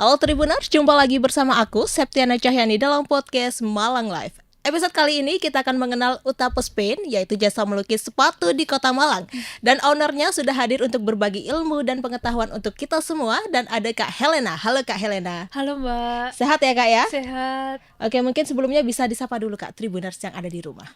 Halo Tribuners, jumpa lagi bersama aku, Septiana Cahyani dalam podcast Malang Live. Episode kali ini kita akan mengenal Utapes Paint, yaitu jasa melukis sepatu di kota Malang. Dan ownernya sudah hadir untuk berbagi ilmu dan pengetahuan untuk kita semua. Dan ada Kak Helena. Halo Kak Helena. Halo Mbak. Sehat ya Kak ya? Sehat. Oke, mungkin sebelumnya bisa disapa dulu Kak Tribuners yang ada di rumah.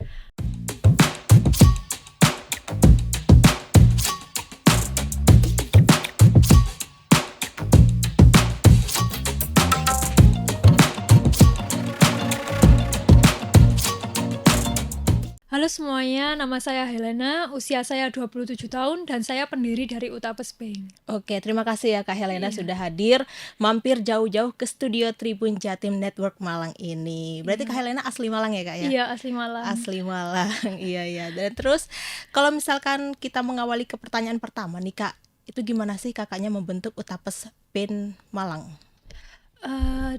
Halo semuanya, nama saya Helena, usia saya 27 tahun dan saya pendiri dari Utapes Paint. Oke, terima kasih ya Kak Helena sudah hadir, mampir jauh-jauh ke studio Tribun Jatim Network Malang ini. Berarti Kak Helena asli Malang ya Kak ya? Iya, asli Malang. Asli Malang, iya. Dan terus kalau misalkan kita mengawali ke pertanyaan pertama nih Kak, itu gimana sih kakaknya membentuk Utapes Paint Malang?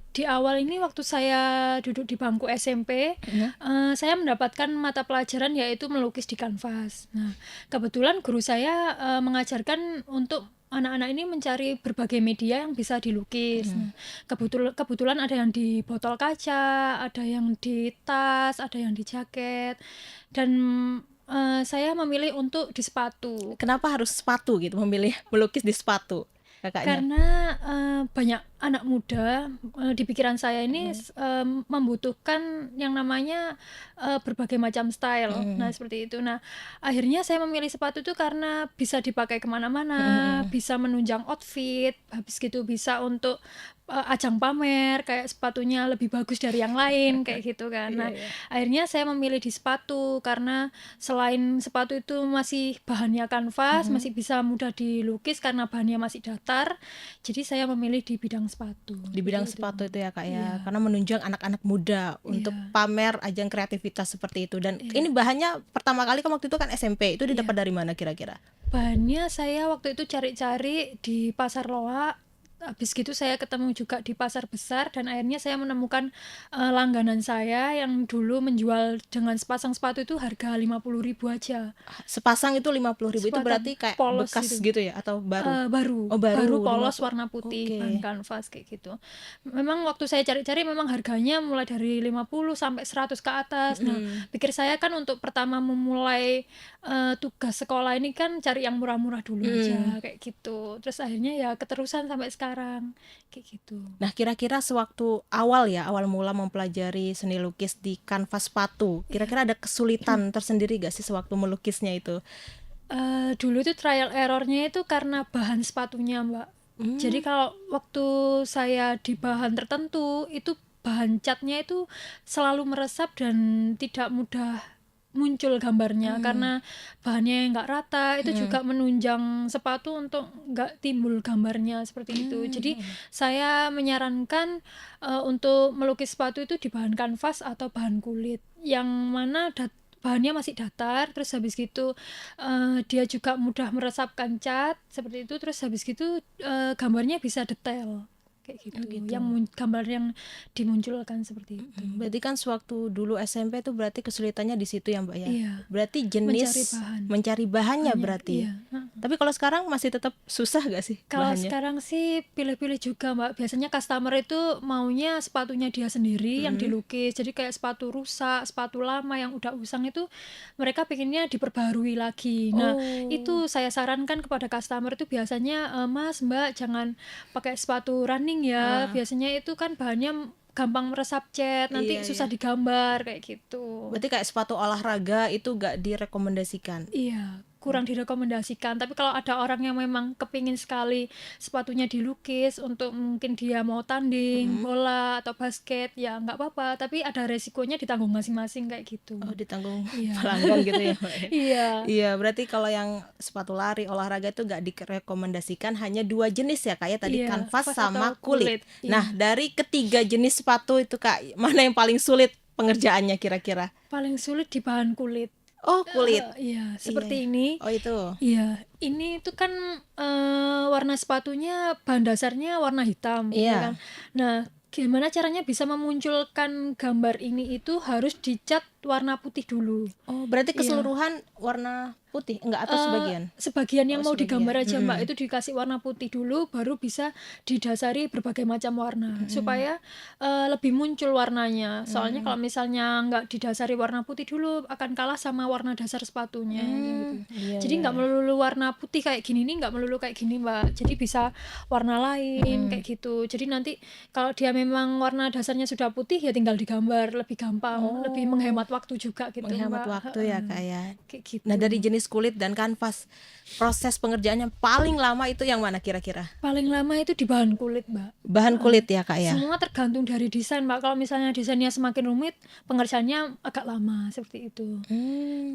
Di awal ini waktu saya duduk di bangku SMP, saya mendapatkan mata pelajaran yaitu melukis di kanvas. Nah, kebetulan guru saya mengajarkan untuk anak-anak ini mencari berbagai media yang bisa dilukis. Nah, kebetulan ada yang di botol kaca, ada yang di tas, ada yang di jaket, dan saya memilih untuk di sepatu. Kenapa harus sepatu gitu, memilih melukis di sepatu kakaknya? Karena banyak anak muda di pikiran saya ini membutuhkan yang namanya berbagai macam style. Nah seperti itu. Nah akhirnya saya memilih sepatu itu karena bisa dipakai kemana-mana, bisa menunjang outfit, habis gitu bisa untuk ajang pamer, kayak sepatunya lebih bagus dari yang lain kayak gitu kan. Nah akhirnya saya memilih di sepatu karena selain sepatu itu masih bahannya kanvas, masih bisa mudah dilukis karena bahannya masih datar, jadi saya memilih di bidang sepatu. Di bidang sepatu itu ya Kak ya, karena menunjang anak-anak muda untuk pamer ajang kreativitas seperti itu. Dan ini bahannya pertama kali kan waktu itu kan SMP, itu didapat dari mana kira-kira? Bahannya saya waktu itu cari-cari di Pasar Loak. Habis gitu saya ketemu juga di pasar besar dan akhirnya saya menemukan langganan saya yang dulu menjual dengan sepasang sepatu itu harga 50.000 aja. Sepasang itu 50.000, itu berarti kayak polos bekas gitu ya atau baru? Baru. Oh, baru Polos warna putih, bahan kanvas kayak gitu. Memang waktu saya cari-cari memang harganya mulai dari 50 sampai 100 ke atas. Nah, pikir saya kan untuk pertama memulai tugas sekolah ini kan cari yang murah-murah dulu aja kayak gitu. Terus akhirnya ya keterusan sampai sekarang kayak gitu. Nah, kira-kira sewaktu awal mula mempelajari seni lukis di kanvas sepatu, kira-kira ada kesulitan tersendiri gak sih sewaktu melukisnya itu? Dulu itu trial errornya itu karena bahan sepatunya Mbak. Jadi kalau waktu saya di bahan tertentu itu bahan catnya itu selalu meresap dan tidak mudah muncul gambarnya karena bahannya nggak rata, itu juga menunjang sepatu untuk nggak timbul gambarnya seperti itu. Jadi saya menyarankan untuk melukis sepatu itu di bahan kanvas atau bahan kulit yang mana bahannya masih datar, terus habis gitu dia juga mudah meresapkan cat seperti itu, terus habis gitu gambarnya bisa detail kayak gitu. Yang gambar yang dimunculkan seperti itu. Berarti kan sewaktu dulu SMP itu berarti kesulitannya di situ ya Mbak ya? Iya. Berarti jenis mencari bahannya berarti. Iya. Tapi kalau sekarang masih tetap susah gak sih kalau bahannya? sekarang sih pilih-pilih juga Mbak. Biasanya customer itu maunya sepatunya dia sendiri yang dilukis. Jadi kayak sepatu rusak, sepatu lama yang udah usang itu mereka pengennya diperbarui lagi. Nah itu saya sarankan kepada customer itu biasanya Mas Mbak jangan pakai sepatu running ya, biasanya itu kan bahannya gampang meresap cat, nanti susah digambar kayak gitu. Berarti kayak sepatu olahraga itu gak direkomendasikan? Iya, kurang direkomendasikan. Tapi kalau ada orang yang memang kepingin sekali sepatunya dilukis untuk mungkin dia mau tanding bola atau basket, ya nggak apa-apa, tapi ada resikonya ditanggung masing-masing kayak gitu. Oh, ditanggung pelanggan gitu ya? Iya, berarti kalau yang sepatu lari olahraga itu gak direkomendasikan, hanya 2 jenis ya Kak ya, tadi kanvas sama kulit. Nah dari ketiga jenis sepatu itu Kak, mana yang paling sulit pengerjaannya kira-kira? Paling sulit di bahan kulit. Oh, kulit. Iya, seperti ini. Oh, itu. Iya, ini tuh kan warna sepatunya bahan dasarnya warna hitam, ya kan? Nah, gimana caranya bisa memunculkan gambar ini itu harus dicat warna putih dulu. Oh, berarti Iya. keseluruhan warna putih enggak atau sebagian? Sebagian yang Oh, mau sebagian. digambar aja Mbak, itu dikasih warna putih dulu, baru bisa didasari berbagai macam warna supaya lebih muncul warnanya. Soalnya kalau misalnya nggak didasari warna putih dulu akan kalah sama warna dasar sepatunya gitu. Iya, Jadi nggak melulu warna putih kayak gini nih, nggak melulu kayak gini Mbak. Jadi bisa warna lain kayak gitu. Jadi nanti kalau dia memang warna dasarnya sudah putih ya tinggal digambar lebih gampang, lebih menghemat waktu juga gitu menghemat Mbak. waktu ya Kak ya. Kayak gitu. Nah, dari jenis kulit dan kanvas, proses pengerjaannya paling lama itu yang mana kira-kira? Paling lama itu di bahan kulit Mbak. Bahan kulit ya Kak ya. Semua tergantung dari desain Mbak. Kalau misalnya desainnya semakin rumit, pengerjaannya agak lama seperti itu.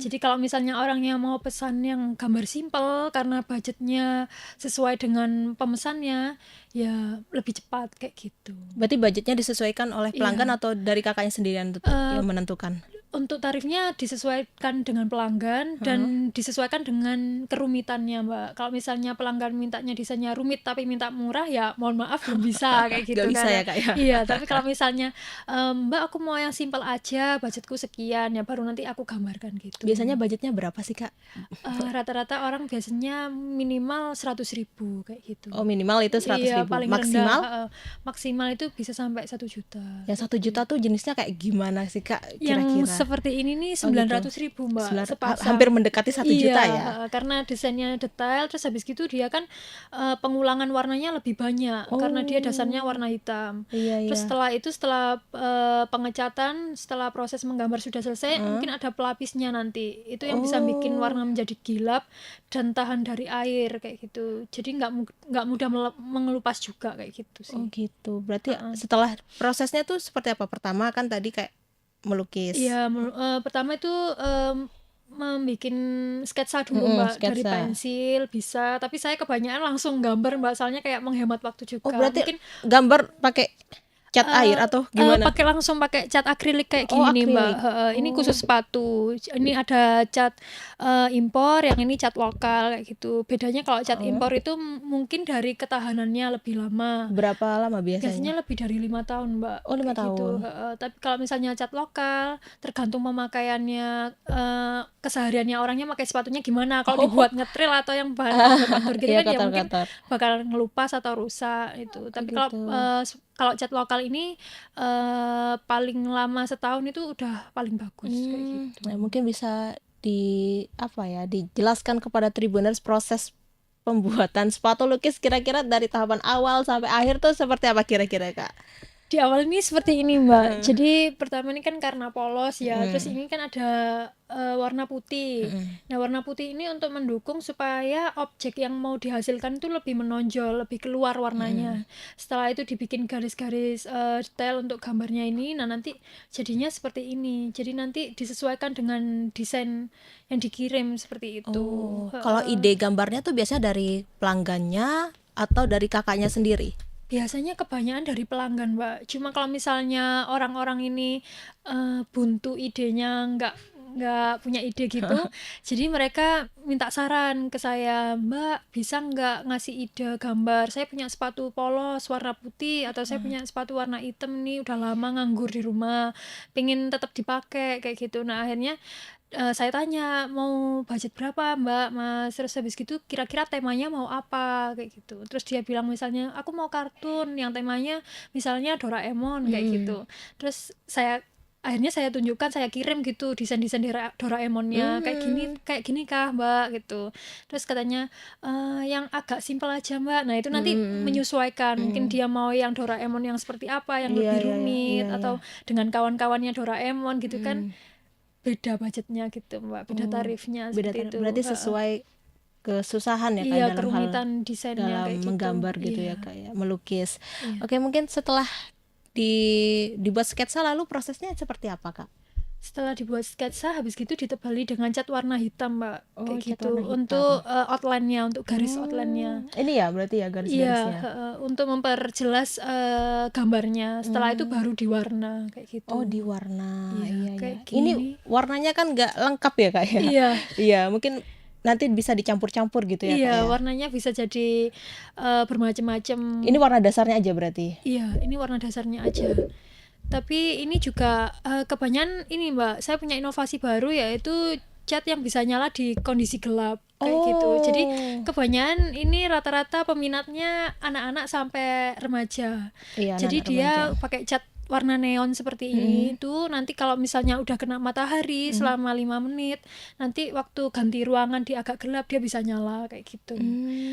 Jadi kalau misalnya orangnya mau pesan yang gambar simpel karena budgetnya sesuai dengan pemesannya, ya lebih cepat kayak gitu. Berarti budgetnya disesuaikan oleh pelanggan atau dari kakaknya sendirian yang menentukan? Untuk tarifnya disesuaikan dengan pelanggan dan disesuaikan dengan kerumitannya Mbak. Kalau misalnya pelanggan mintanya desainnya rumit tapi minta murah, ya mohon maaf belum bisa kayak gitu. Gak bisa kan. ya Kak ya? Iya, tapi kalau misalnya Mbak aku mau yang simpel aja, budgetku sekian, ya baru nanti aku gambarkan gitu. Biasanya budgetnya berapa sih Kak? Rata-rata orang biasanya minimal 100.000 kayak gitu. Oh, minimal itu 100.000. Iya, paling Maksimal? rendah, maksimal itu bisa sampai 1 juta. Yang 1 juta tuh jenisnya kayak gimana sih Kak Yang kira-kira? seperti ini nih 900.000 Mbak, sepasang. Hampir mendekati 1 juta ya? Karena desainnya detail, terus habis gitu dia kan pengulangan warnanya lebih banyak karena dia dasarnya warna hitam. Iya, Terus iya. setelah pengecatan, setelah proses menggambar sudah selesai, mungkin ada pelapisnya nanti. Itu yang bisa bikin warna menjadi gilap dan tahan dari air kayak gitu. Jadi nggak mudah mengelupas juga kayak gitu sih. Oh gitu. Berarti setelah prosesnya tuh seperti apa? Pertama kan tadi kayak melukis. Iya, pertama itu membuat sketsa dulu Mbak, dari sketsa. pensil bisa, tapi saya kebanyakan langsung gambar Mbak, soalnya kayak menghemat waktu juga. Oh, berarti Mungkin gambar pakai cat air atau gimana? langsung pakai cat akrilik kayak Oh, gini nih Mbak. akrilik. Ini khusus sepatu. Ini ada cat impor, yang ini cat lokal kayak gitu. Bedanya kalau cat impor itu mungkin dari ketahanannya lebih lama. Berapa lama Biasanya biasanya? lebih dari 5 tahun Mbak. Oh, 5 kayak gitu. tahun. Tapi kalau misalnya cat lokal, tergantung pemakaiannya, kesehariannya orangnya pakai sepatunya gimana. Kalau dibuat ngetril atau yang bahan kotor gitu Iya, kan, ya mungkin kotor-kotor. bakal ngelupas atau rusak itu. Tapi kalau kalau cat lokal ini paling lama setahun itu udah paling bagus kayak gitu. Nah, mungkin bisa dijelaskan kepada Tribuners proses pembuatan sepatu lukis kira-kira dari tahapan awal sampai akhir tuh seperti apa kira-kira Kak? Di awal ini seperti ini Mbak. Jadi pertama ini kan karena polos ya, terus ini kan ada warna putih. Nah, warna putih ini untuk mendukung supaya objek yang mau dihasilkan itu lebih menonjol, lebih keluar warnanya. Setelah itu dibikin garis-garis detail untuk gambarnya ini. Nah, nanti jadinya seperti ini. Jadi nanti disesuaikan dengan desain yang dikirim seperti itu. Kalau ide gambarnya tuh biasanya dari pelanggannya atau dari kakaknya sendiri? Biasanya kebanyakan dari pelanggan Mbak. Cuma kalau misalnya orang-orang ini buntu idenya, nggak punya ide gitu, jadi mereka minta saran ke saya, Mbak bisa nggak ngasih ide gambar, saya punya sepatu polos warna putih, atau saya punya sepatu warna hitam nih, udah lama nganggur di rumah, pengen tetap dipakai kayak gitu. Nah akhirnya saya tanya, mau budget berapa Mbak Mas, terus habis gitu kira-kira temanya mau apa kayak gitu. Terus dia bilang misalnya aku mau kartun yang temanya misalnya Doraemon kayak gitu. Terus akhirnya saya tunjukkan, saya kirim gitu desain-desain Doraemonnya, kayak gini kah Mbak gitu. Terus katanya yang agak simpel aja Mbak. Nah itu nanti menyesuaikan, mungkin dia mau yang Doraemon yang seperti apa, yang lebih rumit, atau dengan kawan-kawannya Doraemon gitu kan, beda budgetnya gitu Mbak, beda tarifnya seperti itu. Berarti sesuai kesusahan ya Kak Iya, dalam kerumitan desainnya dalam kayak gitu. menggambar gitu ya Kak ya, melukis. Oke, mungkin setelah dibuat sketsa lalu prosesnya seperti apa Kak? Setelah dibuat sketsa, habis gitu ditebali dengan cat warna hitam Mbak, kayak cat gitu warna hitam. untuk outline-nya, untuk garis outline-nya. Ini ya berarti ya garis-garisnya. Iya, untuk memperjelas gambarnya. Setelah itu baru diwarna kayak gitu. Oh, diwarna. Iya, kayak Ini gini. warnanya kan nggak lengkap ya Kak ya? Iya. Iya, mungkin nanti bisa dicampur-campur gitu ya Kak Iya, ya? warnanya bisa jadi bermacam-macam. Ini warna dasarnya aja berarti? Iya, ini warna dasarnya aja. Tapi ini juga kebanyakan ini Mbak, saya punya inovasi baru yaitu cat yang bisa nyala di kondisi gelap kayak gitu. Jadi Oh. kebanyakan ini rata-rata peminatnya anak-anak sampai remaja. Iya, Jadi anak dia remaja. pakai cat warna neon seperti ini itu nanti kalau misalnya udah kena matahari selama 5 menit, nanti waktu ganti ruangan di agak gelap dia bisa nyala kayak gitu.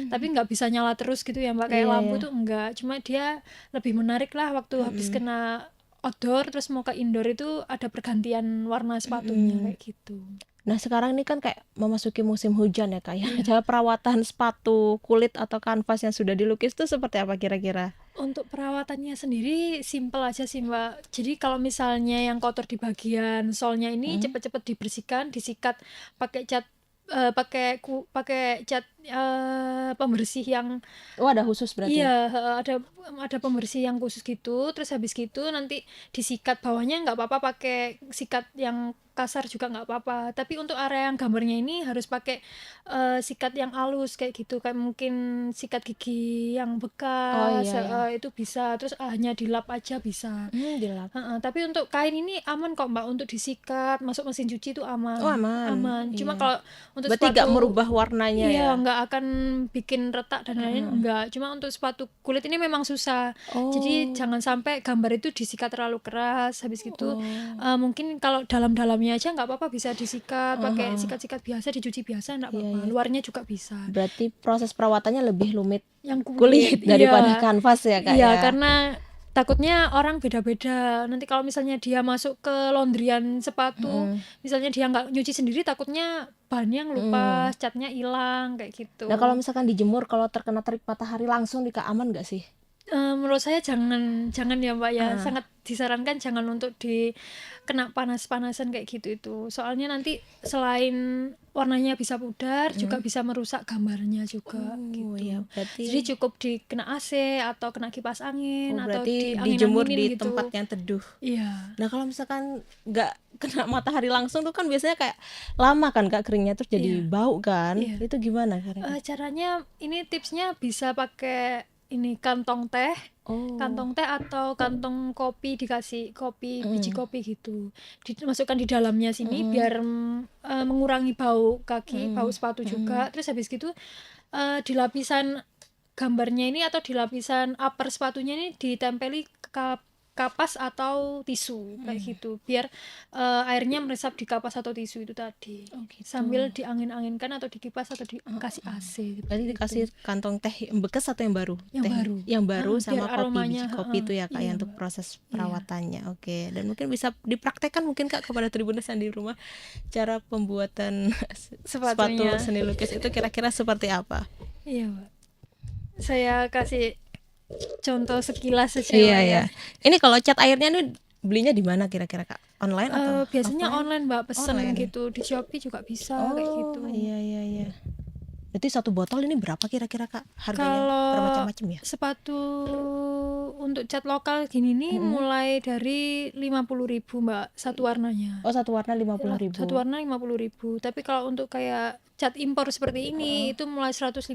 Tapi nggak bisa nyala terus gitu ya Mbak, kayak Iya, lampu iya. tuh enggak, cuma dia lebih menarik lah waktu habis kena outdoor terus mau ke indoor itu ada pergantian warna sepatunya kayak gitu. Nah, sekarang ini kan kayak memasuki musim hujan ya, Kak, ya. Iya. Cara perawatan sepatu, kulit atau kanvas yang sudah dilukis itu seperti apa kira-kira? Untuk perawatannya sendiri simpel aja sih Mbak. Jadi kalau misalnya yang kotor di bagian solnya ini cepet-cepet dibersihkan, disikat pakai cat pakai cat pembersih yang Oh, ada khusus berarti? iya, ada pembersih yang khusus gitu. Terus habis gitu nanti disikat bawahnya nggak apa-apa pakai sikat yang kasar juga nggak apa-apa. Tapi untuk area yang gambarnya ini harus pakai sikat yang halus kayak gitu. Kayak mungkin sikat gigi yang Oh, bekas, iya, iya. itu bisa. Terus hanya dilap aja bisa. Dilap. Tapi untuk kain ini aman kok Mbak, untuk disikat masuk mesin cuci itu aman. Oh, aman. Cuma Iya. kalau untuk Berarti nggak sepatu merubah warnanya ya? iya, nggak akan bikin retak dan lain-lain, enggak. Cuma untuk sepatu kulit ini memang susah. Jadi jangan sampai gambar itu disikat terlalu keras. Habis gitu mungkin kalau dalam-dalamnya aja nggak apa-apa, bisa disikat pakai sikat-sikat biasa, dicuci biasa nggak apa-apa. Luarnya juga bisa. Berarti proses perawatannya lebih rumit Yang kulit daripada iya. kanvas ya, Kak, Iya, ya? karena takutnya orang beda-beda. Nanti kalau misalnya dia masuk ke laundryan sepatu, misalnya dia nggak nyuci sendiri, takutnya bahannya ngelupas, catnya hilang kayak gitu. Nah, kalau misalkan dijemur, kalau terkena terik matahari langsung di Kak, aman nggak sih? Menurut saya jangan ya Mbak ya, sangat disarankan jangan untuk kena panas-panasan kayak gitu itu. Soalnya nanti selain warnanya bisa pudar, juga bisa merusak gambarnya juga gitu. iya, berarti Jadi cukup dikena AC atau kena kipas angin atau berarti di dijemur angin-anginin di gitu. tempat yang teduh. Iya. Nah, kalau misalkan nggak kena matahari langsung tuh kan biasanya kayak lama kan Kak keringnya, terus jadi bau kan? Iya. Itu gimana caranya? Caranya ini tipsnya bisa pakai ini kantong teh atau kantong kopi, dikasih biji kopi gitu, dimasukkan di dalamnya sini biar mengurangi bau kaki, bau sepatu juga. Terus habis gitu di lapisan gambarnya ini atau di lapisan upper sepatunya ini ditempeli kapas atau tisu kayak gitu, biar airnya meresap di kapas atau tisu itu tadi, sambil diangin-anginkan atau dikipas atau dikasih AC. Berarti dikasih kantong teh yang bekas atau yang baru? Yang Teh baru. yang baru sama Biar kopi, aromanya, biji kopi itu ya Kak iya, ya, untuk Mbak. proses perawatannya. Oke, dan mungkin bisa dipraktekkan mungkin Kak kepada Tribunasan di rumah, cara pembuatan sepatu Sepatunya. seni lukis itu kira-kira seperti apa? Iya Mbak, saya kasih contoh sekilas saja Iya, Mbak, ya. Ini kalau cat airnya nih belinya di mana kira-kira Kak? Online atau biasanya offline? online Mbak, pesen Online. gitu di Shopee juga bisa kayak gitu. Iya, iya, iya. Berarti satu botol ini berapa kira-kira Kak harganya? Kalau Bermacam-macam ya? sepatu untuk cat lokal gini nih mulai dari 50.000 Mbak, satu warnanya. Oh, satu warna 50.000. Satu warna 50.000. Tapi kalau untuk kayak cat impor seperti ini itu mulai 150.000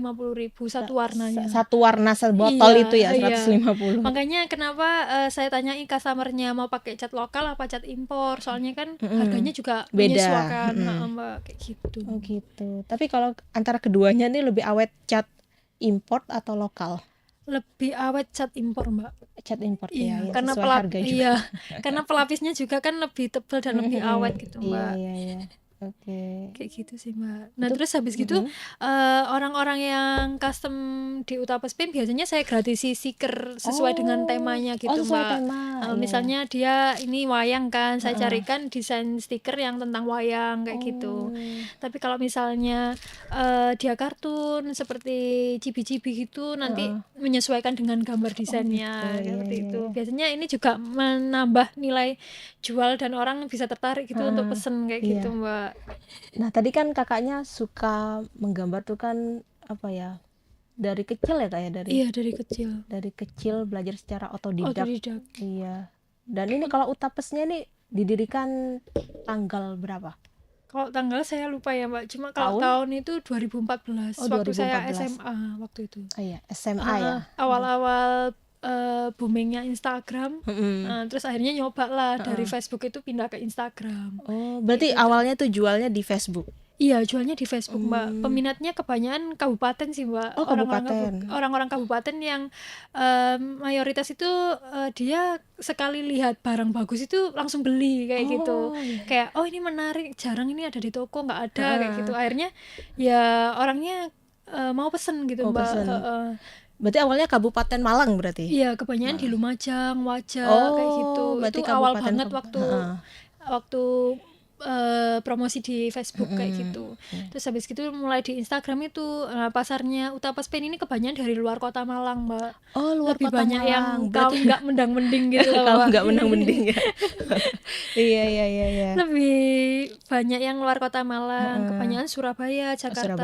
satu warnanya. Satu warna sebotol Iya, itu ya iya. 150. Makanya kenapa saya tanyain customernya mau pakai cat lokal apa cat impor, soalnya kan harganya juga Beda. menyesuaikan. Mbak, kayak gitu. Oh gitu. Tapi kalau antara keduanya nih lebih awet cat import atau lokal? Lebih awet cat impor Mbak. Cat import Iya, ya, karena sesuai harga juga. iya, karena pelapisnya juga kan lebih tebal dan lebih awet gitu Mbak. Iya, iya. Oke. Kayak gitu sih Mbak. Nah terus habis gitu orang-orang yang custom di Utapes Paint biasanya saya gratisi stiker sesuai dengan temanya gitu sesuai Mbak. tema, iya. Misalnya dia ini wayang kan, saya carikan desain stiker yang tentang wayang kayak gitu. Tapi kalau misalnya dia kartun seperti cibi-cibi gitu, nanti menyesuaikan dengan gambar desainnya seperti itu. Biasanya ini juga menambah nilai jual dan orang bisa tertarik gitu untuk pesen kayak gitu Mbak. Nah, tadi kan kakaknya suka menggambar tuh kan apa ya? Dari kecil ya Kak ya, Iya, dari kecil. dari kecil belajar secara otodidak. Otodidak. Iya. Dan ini kalau Utapesnya nih didirikan tanggal berapa? Kalau tanggal saya lupa ya Mbak, cuma kalau tahun itu 2014, waktu saya 2014. SMA waktu itu. Oh iya, SMA ya. Awal-awal boomingnya Instagram. Terus akhirnya nyoba lah dari Facebook itu pindah ke Instagram. Oh, berarti awalnya tuh jualnya di Facebook. Iya, jualnya di Facebook, Mbak. Peminatnya kebanyakan kabupaten sih, Mbak. Oh, kabupaten. Orang-orang kabupaten yang mayoritas itu dia sekali lihat barang bagus itu langsung beli kayak gitu. Kayak ini menarik, jarang ini ada di toko, nggak ada kayak gitu. Akhirnya ya orangnya mau pesen gitu, Mbak. Berarti awalnya Kabupaten Malang berarti? Iya, kebanyakan di Lumajang, Wajah kayak gitu. Itu awal banget waktu promosi di Facebook kayak gitu. Terus habis gitu mulai di Instagram itu pasarnya Utapas Pen ini kebanyakan dari luar kota Malang, Mbak. Oh, luar lebih kota banyak Malang. Yang kaum nggak mendang-mending gitu loh, kaum Mbak. nggak mendang-mending ya. Iya. Lebih banyak yang luar kota Malang, kebanyakan Surabaya, Jakarta.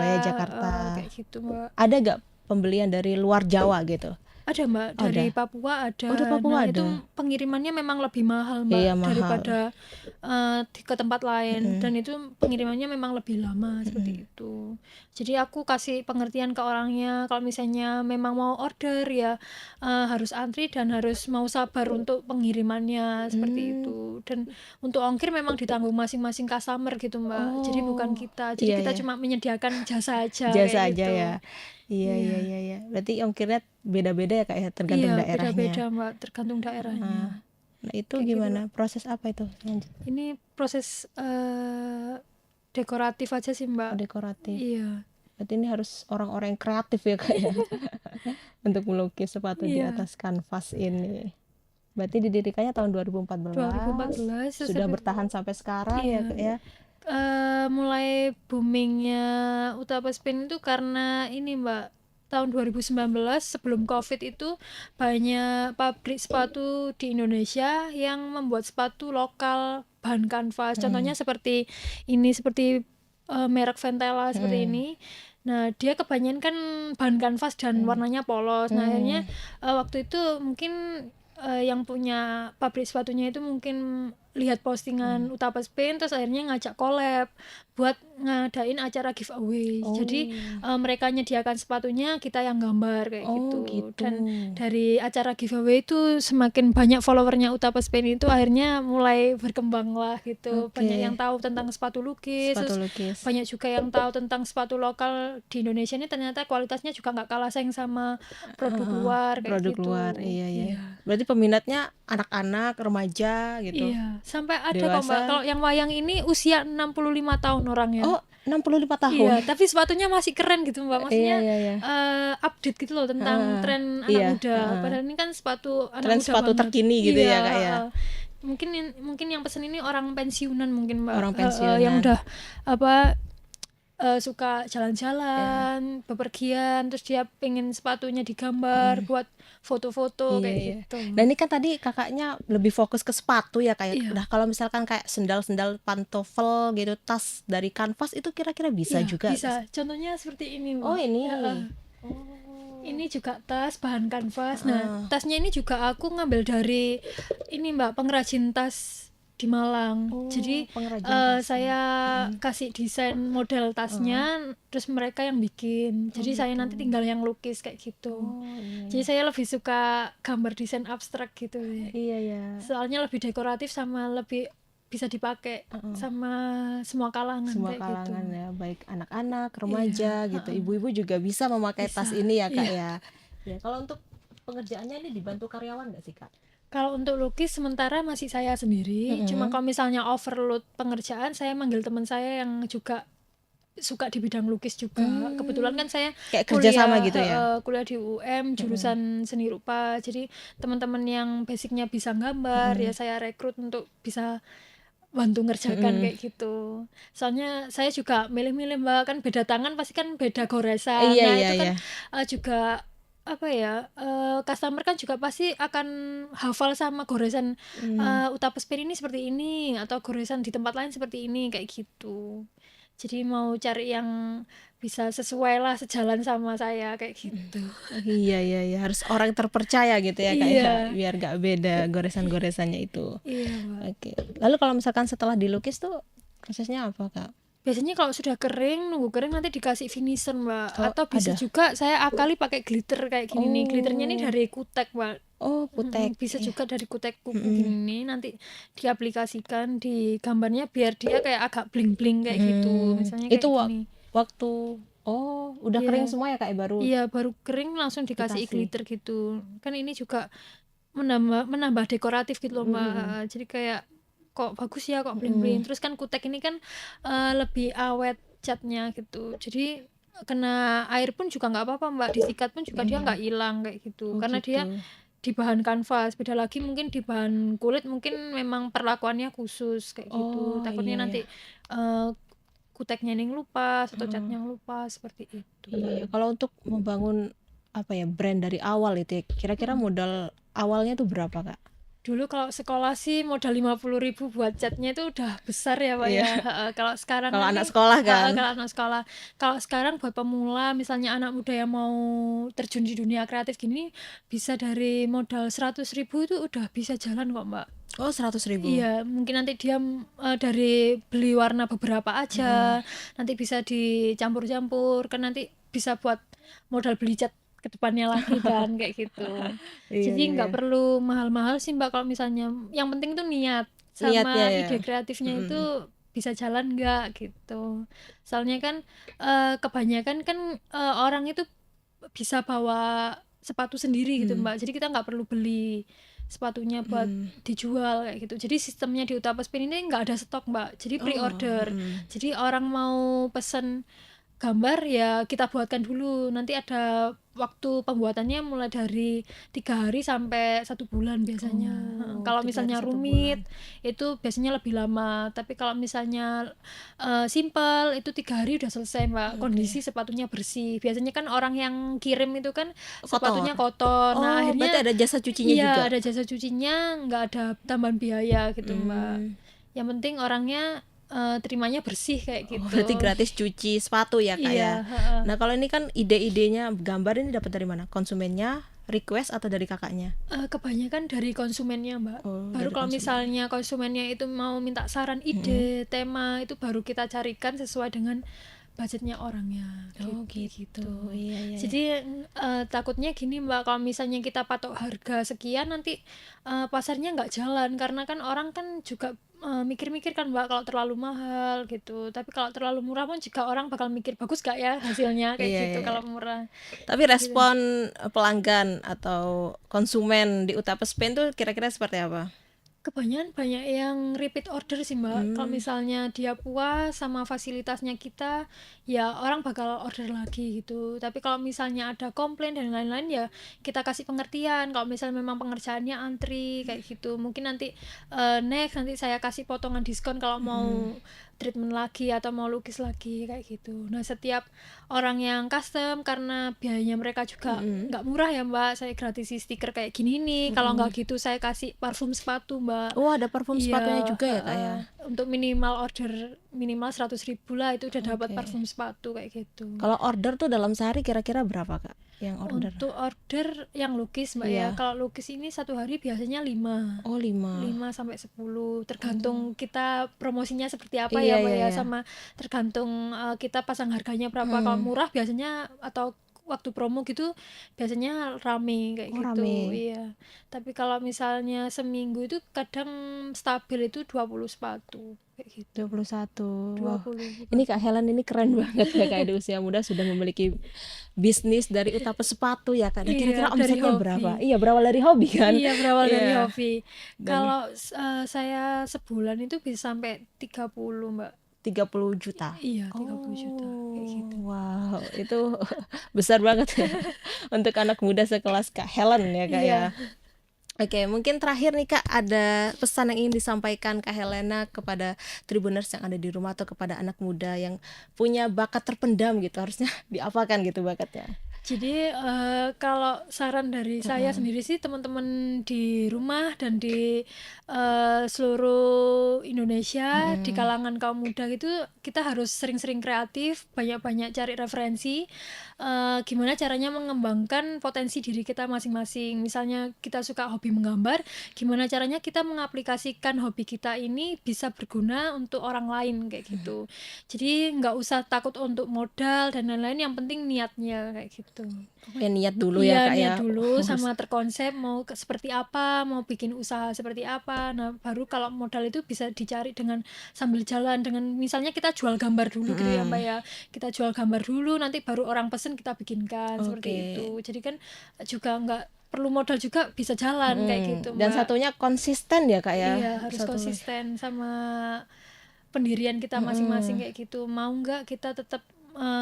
Kayak gitu, Mbak. Ada nggak pembelian dari luar Jawa gitu? Ada, Mbak, dari Papua ada. Oh, dari Papua ada. Itu pengirimannya memang lebih mahal, Mbak, Iya, daripada ke tempat lain. Dan itu pengirimannya memang lebih lama seperti itu. Jadi aku kasih pengertian ke orangnya kalau misalnya memang mau order ya harus antri dan harus mau sabar untuk pengirimannya seperti itu. Dan untuk ongkir memang ditanggung masing-masing customer gitu, Mbak. Jadi bukan kita. Jadi kita cuma menyediakan jasa aja. Jasa kayak aja gitu. ya. Iya. Berarti ongkirnya beda-beda ya Kak ya, tergantung daerahnya. Beda-beda, Mbak, tergantung daerahnya. Nah, itu kayak gimana? Gitu. Proses apa itu? Ini proses dekoratif aja sih, Mbak. Dekoratif. Iya. Berarti ini harus orang-orang yang kreatif ya Kak ya. Untuk melukis sepatu di atas kanvas ini. Berarti didirikannya tahun 2014. Sudah bertahan sampai sekarang ya Kak ya. Mulai boomingnya Utapas Pen itu karena ini, Mbak, tahun 2019 sebelum COVID itu banyak pabrik sepatu di Indonesia yang membuat sepatu lokal bahan kanvas. Contohnya seperti merek Ventela seperti ini. Nah, dia kebanyakan kan bahan kanvas dan warnanya polos. Nah, akhirnya waktu itu mungkin yang punya pabrik sepatunya itu mungkin lihat postingan Utapas Pen terus akhirnya ngajak collab buat ngadain acara giveaway. Jadi mereka nyediakan sepatunya, kita yang gambar kayak gitu. Dan dari acara giveaway itu semakin banyak followernya Utapas Pen itu akhirnya mulai berkembang lah gitu. Banyak yang tahu tentang sepatu lukis. Banyak juga yang tahu tentang sepatu lokal di Indonesia ini ternyata kualitasnya juga nggak kalah saing sama produk luar kayak produk gitu. luar, iya. Berarti peminatnya anak-anak, remaja gitu. Iya, sampai ada kok, Mbak. Kalau yang wayang ini usia 65 tahun orangnya. Oh, 65 tahun. Iya, tapi sepatunya masih keren gitu, Mbak. Maksudnya update gitu loh tentang tren anak muda. Padahal ini kan sepatu anak tren muda sepatu banget. terkini gitu ya, Kak ya. Mungkin yang pesen ini orang pensiunan mungkin, Mbak. Orang pensiunan. Yang udah suka jalan-jalan, bepergian, terus dia pengen sepatunya digambar buat foto-foto kayak gitu. Dan ini kan tadi kakaknya lebih fokus ke sepatu ya kayak. Nah, kalau misalkan kayak sendal-sendal pantofel gitu, tas dari kanvas itu kira-kira bisa juga? Bisa. Contohnya seperti ini, Mbak. Oh, ini. Ini juga tas bahan kanvas. Nah, tasnya ini juga aku ngambil dari ini, Mbak, pengrajin tas di Malang. Jadi saya kasih desain model tasnya, terus mereka yang bikin. Jadi saya nanti tinggal yang lukis kayak gitu. Jadi saya lebih suka gambar desain abstrak gitu ya. Iya. Soalnya lebih dekoratif sama lebih bisa dipakai sama semua kalangan. Semua kalangan gitu. Ya, baik anak-anak, remaja gitu. Ibu-ibu juga bisa memakai tas ini ya Kak ya. Kalau untuk pengerjaannya ini dibantu karyawan nggak sih Kak? Kalau untuk lukis sementara masih saya sendiri. Cuma kalau misalnya overload pengerjaan, saya manggil teman saya yang juga suka di bidang lukis juga. Kebetulan kan saya kayak kerja sama gitu ya. Kuliah di UM jurusan seni rupa. Jadi teman-teman yang basicnya bisa gambar ya saya rekrut untuk bisa bantu ngerjakan kayak gitu. Soalnya saya juga milih-milih, Mbak, kan beda tangan pasti kan beda goresan. Itu kan juga customer kan juga pasti akan hafal sama goresan Utapas Pen ini seperti ini atau goresan di tempat lain seperti ini kayak gitu. Jadi mau cari yang bisa sesuai lah, sejalan sama saya kayak gitu. Iya, harus orang terpercaya gitu ya Kak ya, biar gak beda goresan-goresannya itu. Iya, Mbak. Oke. Lalu kalau misalkan setelah dilukis tuh prosesnya apa Kak? Biasanya kalau sudah kering, nunggu kering nanti dikasih finisher, Mbak. Atau bisa juga saya akali pakai glitter kayak gini nih. Glitternya ini dari kutek, Mbak. Oh, kutek. Bisa Iya. juga dari kutek kuku gini nanti diaplikasikan di gambarnya biar dia kayak agak bling-bling kayak gitu. Misalnya Itu kayak gini. waktu udah kering Iya. semua ya Kak, baru Iya, baru kering langsung dikasih dikasih. glitter gitu. Kan ini juga menambah dekoratif gitu loh, Mbak. Jadi kayak kok bagus ya, kok bling-bling. Terus kan kutek ini kan lebih awet catnya gitu. Jadi kena air pun juga nggak apa-apa, Mbak. Disikat pun juga dia nggak hilang kayak gitu. Oh Karena dia gitu. di bahan kanvas. Beda lagi mungkin di bahan kulit mungkin memang perlakuannya khusus kayak gitu. Oh Takutnya iya ya. nanti eh, kuteknya yang lupas atau catnya yang lupas seperti itu. Iya ya. Kalau untuk membangun apa ya, brand dari awal itu ya, kira-kira modal awalnya tuh berapa Kak? Dulu kalau sekolah sih modal 50.000 buat catnya itu udah besar ya, Pak, Iya. ya, heeh. Kalau sekarang Kalau kan anak nih sekolah heeh, kan. kalau anak sekolah. Kalau sekarang buat pemula misalnya anak muda yang mau terjun di dunia kreatif gini, bisa dari modal 100.000 itu udah bisa jalan kok, Mbak. Oh 100.000. Iya, mungkin nanti dia dari beli warna beberapa aja, nanti bisa dicampur-campur, kan nanti bisa buat modal beli cat ke depannya lagi kan, kayak gitu. Iya Jadi iya nggak ya. perlu mahal-mahal sih, Mbak, kalau misalnya yang penting tuh niat Niatnya sama ya. ide kreatifnya itu bisa jalan nggak gitu. Soalnya kan kebanyakan kan orang itu bisa bawa sepatu sendiri gitu, Mbak. Jadi kita nggak perlu beli sepatunya buat dijual kayak gitu. Jadi sistemnya di Utapespin ini nggak ada stok, Mbak. Jadi Oh, pre-order. Jadi orang mau pesen gambar ya kita buatkan dulu. Nanti ada waktu pembuatannya mulai dari 3 hari sampai 1 bulan biasanya. Oh, Kalau 3 hari misalnya 1 rumit bulan. itu biasanya lebih lama. Tapi kalau misalnya simple itu 3 hari udah selesai, Mbak. Kondisi sepatunya bersih. Biasanya kan orang yang kirim itu kan Kotor. sepatunya kotor. Nah Oh, berarti akhirnya ada jasa cucinya iya juga. ada jasa cucinya, nggak ada tambahan biaya gitu, Mbak. Hmm. Yang penting orangnya terimanya bersih kayak Oh, gitu. berarti gratis cuci sepatu ya Kak ya. Iya, heeh. Nah, kalau ini kan ide-idenya gambar ini dapat dari mana? Konsumennya, request atau dari kakaknya? Kebanyakan dari konsumennya, Mbak. Oh, Baru dari kalau konsumen. misalnya konsumennya itu mau minta saran ide, tema itu baru kita carikan sesuai dengan budgetnya orangnya Oh, gitu. Iya iya. Jadi takutnya gini, Mbak, kalau misalnya kita patok harga sekian nanti pasarnya nggak jalan karena kan orang kan juga mikir-mikir kan, Mbak, kalau terlalu mahal gitu. Tapi kalau terlalu murah pun juga orang bakal mikir bagus gak ya hasilnya kayak Iya gitu iya. kalau murah. Tapi respon pelanggan atau konsumen di Utapespin tuh kira-kira seperti apa? Kebanyakan banyak yang repeat order sih, Mbak. Kalau misalnya dia puas sama fasilitasnya kita, ya orang bakal order lagi gitu. Tapi kalau misalnya ada komplain dan lain-lain ya kita kasih pengertian. Kalau misalnya memang pengerjaannya antri kayak gitu, mungkin nanti next nanti saya kasih potongan diskon kalau mau treatment lagi atau mau lukis lagi kayak gitu. Nah, setiap orang yang custom karena biayanya mereka juga nggak murah ya, Mbak. Saya gratisi stiker kayak gini nih. Kalau nggak gitu saya kasih parfum sepatu, Mbak. Oh, ada parfum sepatunya Iya, juga ya Kak ya. untuk minimal order minimal 100.000 lah itu udah dapat Oke. parfum sepatu kayak gitu. Kalau order tuh dalam sehari kira-kira berapa Kak yang order? Untuk order yang lukis, Mbak, ya. Iya. Kalau lukis ini satu hari biasanya 5 Oh, 5. 5 sampai 10 tergantung kita promosinya seperti apa Iya ya, Mbak, iya ya, iya. sama tergantung kita pasang harganya berapa. Kalau murah biasanya atau waktu promo gitu biasanya rame kayak Oh, gitu. rame. Iya. Tapi kalau misalnya seminggu itu kadang stabil itu 20 sepatu kayak gitu. 21. Wah, 20 ini Kak Helen ini keren banget ya Kak, di usia muda sudah memiliki bisnis dari Utapa sepatu ya Kak. Nah, Iya, kira-kira dari omsetnya hobi. berapa? Iya, berawal dari hobi kan? Iya, berawal dari Iya. hobi. Dan Kalau saya sebulan itu bisa sampai 30, Mbak. 30 juta. Iya, 30 juta kayak gitu. Wow, itu besar banget ya untuk anak muda sekelas Kak Helen ya Kak Iya. ya. Oke, mungkin terakhir nih Kak, ada pesan yang ingin disampaikan Kak Helena kepada Tribuners yang ada di rumah atau kepada anak muda yang punya bakat terpendam gitu, harusnya diapakan gitu bakatnya? Jadi kalau saran dari saya sendiri sih teman-teman di rumah dan di seluruh Indonesia di kalangan kaum muda gitu kita harus sering-sering kreatif, banyak-banyak cari referensi gimana caranya mengembangkan potensi diri kita masing-masing. Misalnya kita suka hobi menggambar, gimana caranya kita mengaplikasikan hobi kita ini bisa berguna untuk orang lain kayak gitu. Jadi nggak usah takut untuk modal dan lain-lain, yang penting niatnya kayak gitu. gitu. Pokoknya niat dulu ya Iya, Kak ya. niat dulu sama terkonsep mau seperti apa, mau bikin usaha seperti apa. Nah, baru kalau modal itu bisa dicari dengan sambil jalan, dengan misalnya kita jual gambar dulu gitu ya Mbak ya. Kita jual gambar dulu, nanti baru orang pesen kita bikinkan seperti Oke. itu. Jadi kan juga nggak perlu modal juga, bisa jalan kayak gitu Dan Mbak. satunya konsisten ya Kak ya. Iya, harus Satu lagi. konsisten sama pendirian kita masing-masing kayak gitu. Mau nggak kita tetap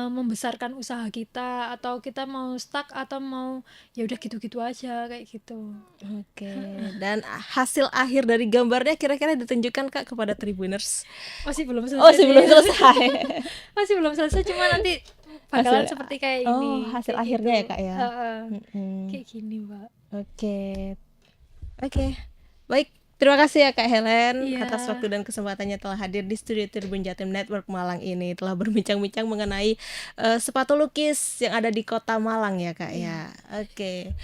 membesarkan usaha kita, atau kita mau stuck, atau mau ya udah gitu-gitu aja kayak gitu. Oke. Dan hasil akhir dari gambarnya kira-kira ditunjukkan Kak kepada Tribuners. Masih belum selesai. Oh, masih sih. belum selesai. Masih belum selesai, cuma nanti bakalan Hasil- seperti kayak Oh, ini. hasil kayak akhirnya gitu. ya, Kak, ya? Heeh. Mm-mm. Kayak gini, Mbak. Oke. Baik, terima kasih ya Kak Helen Iya. atas waktu dan kesempatannya telah hadir di studio Tribun Jatim Network Malang ini, telah berbincang-bincang mengenai sepatu lukis yang ada di Kota Malang ya Kak ya. Oke.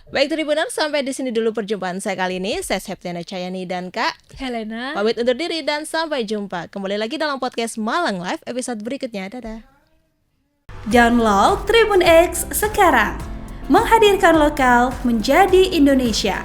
Baik Tribuner, sampai di sini dulu perjumpaan saya kali ini. Saya Septiana Cayani dan Kak Helena. pamit undur diri dan sampai jumpa. Kembali lagi dalam podcast Malang Live episode berikutnya. Dadah. Download Tribun X sekarang. Menghadirkan lokal menjadi Indonesia.